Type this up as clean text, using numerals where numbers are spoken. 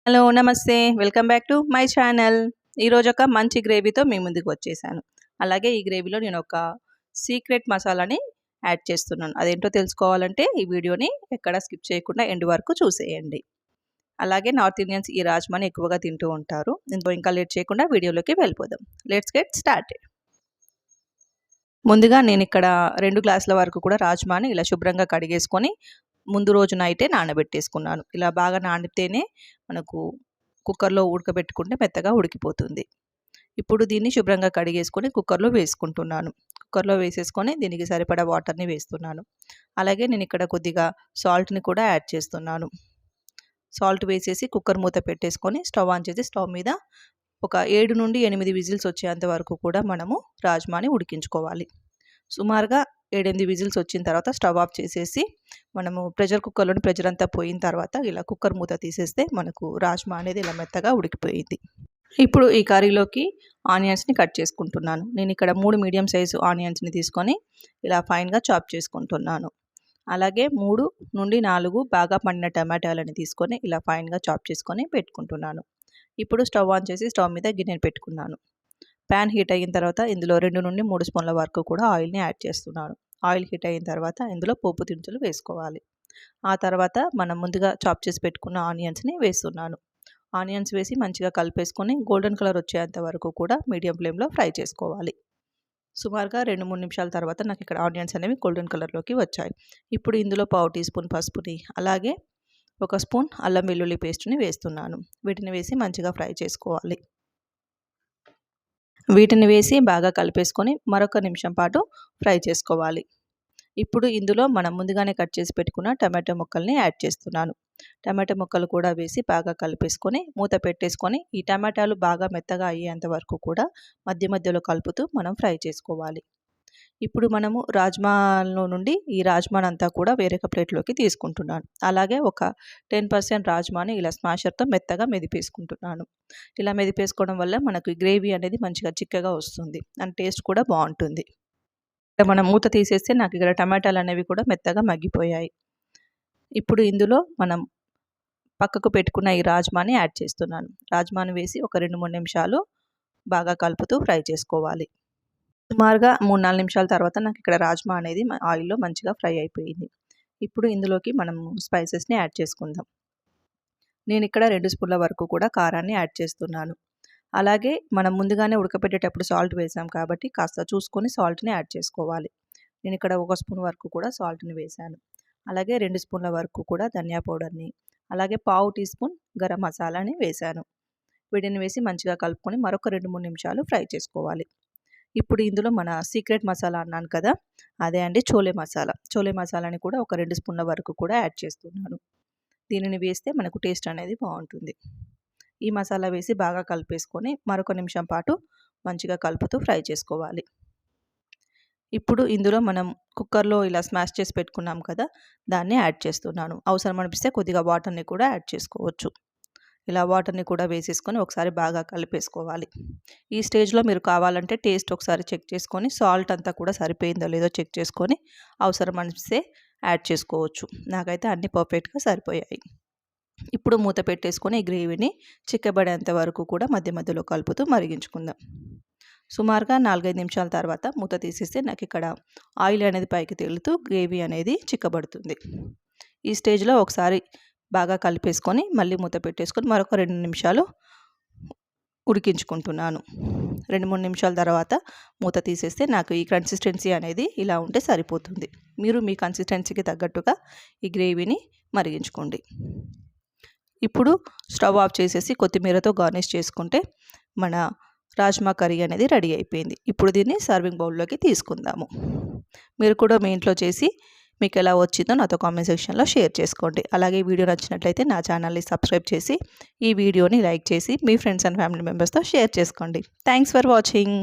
Hello నమస్తే welcome back to my channel. ఈరోజు ఒక మంచి గ్రేవీతో మీ ముందుకు వచ్చేసాను. అలాగే ఈ గ్రేవీలో నేను ఒక సీక్రెట్ మసాలాని యాడ్ చేస్తున్నాను. అదేంటో తెలుసుకోవాలంటే ఈ వీడియోని ఎక్కడ స్కిప్ చేయకుండా ఎండ్ వరకు చూసేయండి. అలాగే నార్త్ ఇండియన్స్ ఈ రాజ్మాని ఎక్కువగా తింటూ ఉంటారు. ఇంకా లేట్ చేయకుండా వీడియోలోకి వెళ్ళిపోదాం. Let's get started. ముందుగా నేను ఇక్కడ 2 గ్లాసుల వరకు కూడా రాజ్మాని ఇలా శుభ్రంగా కడిగేసుకొని ముందు రోజు నైటే నానబెట్టేసుకున్నాను. ఇలా బాగా నానితేనే మనకు కుక్కర్లో ఉడకబెట్టుకుంటే మెత్తగా ఉడికిపోతుంది. ఇప్పుడు దీన్ని శుభ్రంగా కడిగేసుకొని కుక్కర్లో వేసుకుంటున్నాను. కుక్కర్లో వేసేసుకొని దీనికి సరిపడా వాటర్ని వేస్తున్నాను. అలాగే నేను ఇక్కడ కొద్దిగా సాల్ట్ని కూడా యాడ్ చేస్తున్నాను. సాల్ట్ వేసేసి కుక్కర్ మూత పెట్టేసుకొని స్టవ్ ఆన్ చేసి స్టవ్ మీద ఒక 7 నుండి 8 విజిల్స్ వచ్చేంత వరకు కూడా మనము రాజ్మాని ఉడికించుకోవాలి. సుమారుగా 7-8 విజిల్స్ వచ్చిన తర్వాత స్టవ్ ఆఫ్ చేసేసి మనము ప్రెషర్ కుక్కర్లోని ప్రెషర్ అంతా పోయిన తర్వాత ఇలా కుక్కర్ మూత తీసేస్తే మనకు రాజ్మా అనేది ఇలా మెత్తగా ఉడికిపోయింది. ఇప్పుడు ఈ కర్రీలోకి ఆనియన్స్ని కట్ చేసుకుంటున్నాను. నేను ఇక్కడ 3 మీడియం సైజు ఆనియన్స్ని తీసుకొని ఇలా ఫైన్గా చాప్ చేసుకుంటున్నాను. అలాగే 3 నుండి 4 బాగా పండిన టమాటాలని తీసుకొని ఇలా ఫైన్గా చాప్ చేసుకొని పెట్టుకుంటున్నాను. ఇప్పుడు స్టవ్ ఆన్ చేసి స్టవ్ మీద గిన్నెని పెట్టుకున్నాను. ప్యాన్ హీట్ అయిన తర్వాత ఇందులో 2 నుండి 3 స్పూన్ల వరకు కూడా ఆయిల్ని యాడ్ చేస్తున్నాను. ఆయిల్ హీట్ అయిన తర్వాత ఇందులో పోపు దినుసులు వేసుకోవాలి. ఆ తర్వాత మనం ముందుగా చాప్ చేసి పెట్టుకున్న ఆనియన్స్ని వేస్తున్నాను. ఆనియన్స్ వేసి మంచిగా కలిపేసుకొని గోల్డెన్ కలర్ వచ్చేంత వరకు కూడా మీడియం ఫ్లేమ్లో ఫ్రై చేసుకోవాలి. సుమారుగా 2-3 నిమిషాల తర్వాత నాకు ఇక్కడ ఆనియన్స్ అనేవి గోల్డెన్ కలర్లోకి వచ్చాయి. ఇప్పుడు ఇందులో 1/2 టీ స్పూన్ పసుపుని అలాగే 1 స్పూన్ అల్లం వెల్లుల్లి పేస్ట్ని వేస్తున్నాను. వీటిని వేసి మంచిగా ఫ్రై చేసుకోవాలి. వీటిని వేసి బాగా కలిపేసుకొని మరొక నిమిషం పాటు ఫ్రై చేసుకోవాలి. ఇప్పుడు ఇందులో మనం ముందుగానే కట్ చేసి పెట్టుకున్న టమాటో ముక్కల్ని యాడ్ చేస్తున్నాను. టమాటో ముక్కలు కూడా వేసి బాగా కలిపేసుకొని మూత పెట్టేసుకొని ఈ టమాటాలు బాగా మెత్తగా అయ్యేంత వరకు కూడా మధ్య మధ్యలో కలుపుతూ మనం ఫ్రై చేసుకోవాలి. ఇప్పుడు మనము రాజ్మాలో నుండి ఈ రాజ్మాని అంతా కూడా వేరొక ప్లేట్లోకి తీసుకుంటున్నాను. అలాగే ఒక 10% రాజ్మాని ఇలా స్మాషర్తో మెత్తగా మెదిపేసుకుంటున్నాను. ఇలా మెదిపేసుకోవడం వల్ల మనకు గ్రేవీ అనేది మంచిగా చిక్కగా వస్తుంది అండ్ టేస్ట్ కూడా బాగుంటుంది. మనం మూత తీసేస్తే నాకు ఇక్కడ టమాటాలు అనేవి కూడా మెత్తగా మగ్గిపోయాయి. ఇప్పుడు ఇందులో మనం పక్కకు పెట్టుకున్న ఈ రాజ్మాని యాడ్ చేస్తున్నాను. రాజ్మాని వేసి ఒక 2-3 నిమిషాలు బాగా కలుపుతూ ఫ్రై చేసుకోవాలి. సుమారుగా 3-4 నిమిషాల తర్వాత నాకు ఇక్కడ రాజ్మా అనేది ఆయిల్లో మంచిగా ఫ్రై అయిపోయింది. ఇప్పుడు ఇందులోకి మనం స్పైసెస్ని యాడ్ చేసుకుందాం. నేను ఇక్కడ 2 స్పూన్ల వరకు కూడా కారాన్ని యాడ్ చేస్తున్నాను. అలాగే మనం ముందుగానే ఉడకపెట్టేటప్పుడు సాల్ట్ వేసాం కాబట్టి కాస్త చూసుకొని సాల్ట్ని యాడ్ చేసుకోవాలి. నేను ఇక్కడ 1 స్పూన్ వరకు కూడా సాల్ట్ని వేశాను. అలాగే 2 స్పూన్ల వరకు కూడా ధనియా పౌడర్ని అలాగే 1/2 టీ స్పూన్ గరం మసాలాని వేశాను. వీటిని వేసి మంచిగా కలుపుకొని మరొక 2-3 నిమిషాలు ఫ్రై చేసుకోవాలి. ఇప్పుడు ఇందులో మన సీక్రెట్ మసాలా అన్నాను కదా, అదే అండి చోలే మసాలా. చోలే మసాలాని కూడా ఒక 2 స్పూన్ల వరకు కూడా యాడ్ చేస్తున్నాను. దీనిని వేస్తే మనకు టేస్ట్ అనేది బాగుంటుంది. ఈ మసాలా వేసి బాగా కలిపేసుకొని మరొక నిమిషం పాటు మంచిగా కలుపుతూ ఫ్రై చేసుకోవాలి. ఇప్పుడు ఇందులో మనం కుక్కర్లో ఇలా స్మాష్ చేసి పెట్టుకున్నాం కదా, దాన్ని యాడ్ చేస్తున్నాను. అవసరం అనిపిస్తే కొద్దిగా వాటర్ని కూడా యాడ్ చేసుకోవచ్చు. ఇలా వాటర్ని కూడా వేసేసుకొని ఒకసారి బాగా కలిపేసుకోవాలి. ఈ స్టేజ్లో మీరు కావాలంటే టేస్ట్ ఒకసారి చెక్ చేసుకొని సాల్ట్ అంతా కూడా సరిపోయిందో లేదో చెక్ చేసుకొని అవసరం అనిపిస్తే యాడ్ చేసుకోవచ్చు. నాకైతే అన్నీ పర్ఫెక్ట్గా సరిపోయాయి. ఇప్పుడు మూత పెట్టేసుకొని ఈ గ్రేవీని చిక్కబడేంత వరకు కూడా మధ్య మధ్యలో కలుపుతూ మరిగించుకుందాం. సుమారుగా 4-5 నిమిషాల తర్వాత మూత తీసేస్తే నాకు ఇక్కడ ఆయిల్ అనేది పైకి తేలుతూ గ్రేవీ అనేది చిక్కబడుతుంది. ఈ స్టేజ్లో ఒకసారి బాగా కలిపేసుకొని మళ్ళీ మూత పెట్టేసుకొని మరొక 2 నిమిషాలు ఉడికించుకుంటున్నాను. 2-3 నిమిషాల తర్వాత మూత తీసేస్తే నాకు ఈ కన్సిస్టెన్సీ అనేది ఇలా ఉంటే సరిపోతుంది. మీరు మీ కన్సిస్టెన్సీకి తగ్గట్టుగా ఈ గ్రేవీని మరిగించుకోండి. ఇప్పుడు స్టవ్ ఆఫ్ చేసేసి కొత్తిమీరతో గార్నిష్ చేసుకుంటే మన రాజ్మా కర్రీ అనేది రెడీ అయిపోయింది. ఇప్పుడు దీన్ని సర్వింగ్ బౌల్లోకి తీసుకుందాము. మీరు కూడా మీ ఇంట్లో చేసి మీకు ఎలా వచ్చిందో నాతో కామెంట్ సెక్షన్లో షేర్ చేసుకోండి. అలాగే ఈ వీడియో నచ్చినట్లయితే నా ఛానల్ని సబ్స్క్రైబ్ చేసి ఈ వీడియోని లైక్ చేసి మీ ఫ్రెండ్స్ అండ్ ఫ్యామిలీ మెంబర్స్తో షేర్ చేసుకోండి. Thanks for watching.